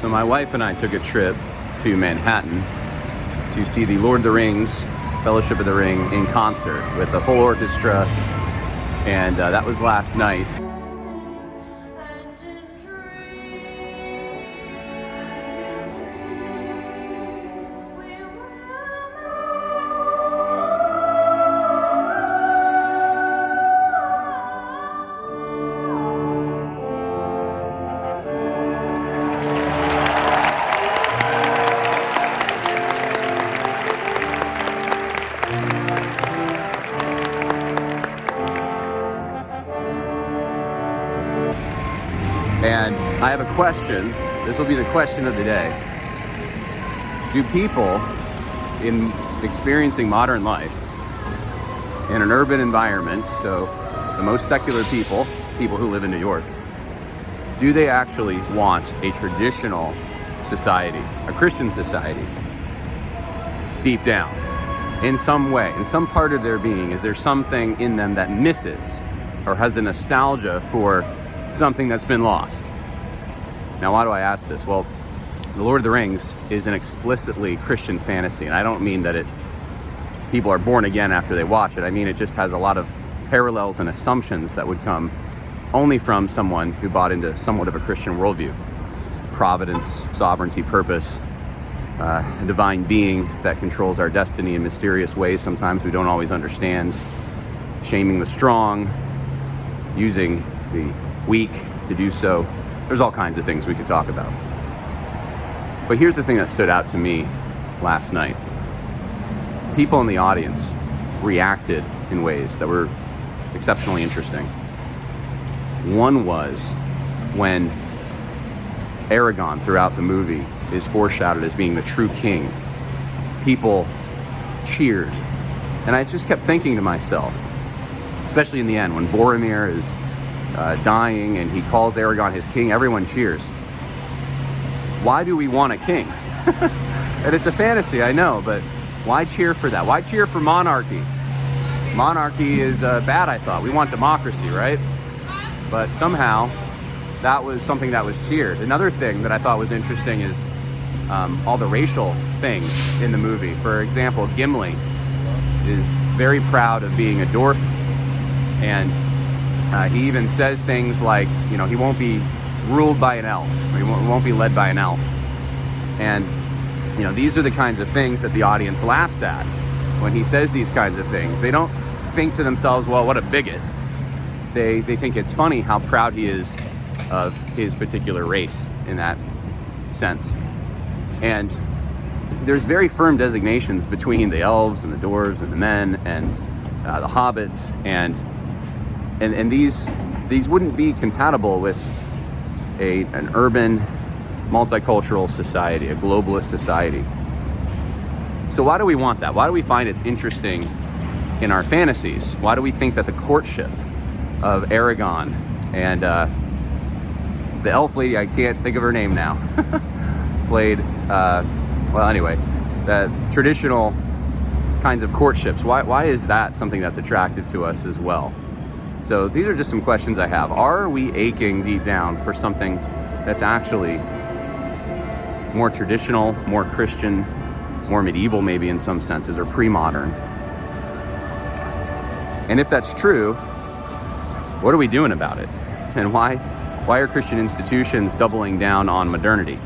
So my wife and I took a trip to Manhattan to see the Lord of the Rings, Fellowship of the Ring in concert with a full orchestra, and that was last night. And I have a question. This will be the question of the day. Do people in experiencing modern life in an urban environment, so the most secular people who live in New York, do they actually want a traditional society, a Christian society, deep down? In some way, in some part of their being, is there something in them that misses or has a nostalgia for something that's been lost? Now, why do I ask this? Well, The Lord of the Rings is an explicitly Christian fantasy, and I don't mean that people are born again after they watch it. I mean it just has a lot of parallels and assumptions that would come only from someone who bought into somewhat of a Christian worldview. Providence, sovereignty, purpose, a divine being that controls our destiny in mysterious ways sometimes we don't always understand, shaming the strong, using the weak to do so. There's all kinds of things we could talk about. But here's the thing that stood out to me last night. People in the audience reacted in ways that were exceptionally interesting. One was when Aragorn throughout the movie is foreshadowed as being the true king. People cheered. And I just kept thinking to myself, especially in the end, when Boromir is dying and he calls Aragorn his king, everyone cheers. Why do we want a king? And it's a fantasy, I know, but why cheer for that? Why cheer for monarchy? Monarchy is bad, I thought. We want democracy, right? But somehow, that was something that was cheered. Another thing that I thought was interesting is all the racial things in the movie. For example, Gimli is very proud of being a dwarf, and he even says things like, you know, he won't be ruled by an elf, or he won't be led by an elf. And, you know, these are the kinds of things that the audience laughs at when he says these kinds of things. They don't think to themselves, well, what a bigot. They think it's funny how proud he is of his particular race in that sense. And there's very firm designations between the elves and the dwarves and the men and the hobbits, and these wouldn't be compatible with an urban, multicultural society, a globalist society. So why do we want that? Why do we find it's interesting in our fantasies? Why do we think that the courtship of Aragorn and the elf lady, I can't think of her name now, played, the traditional kinds of courtships, why is that something that's attractive to us as well? So these are just some questions I have. Are we aching deep down for something that's actually more traditional, more Christian, more medieval maybe in some senses, or pre-modern? And if that's true, what are we doing about it? And why are Christian institutions doubling down on modernity?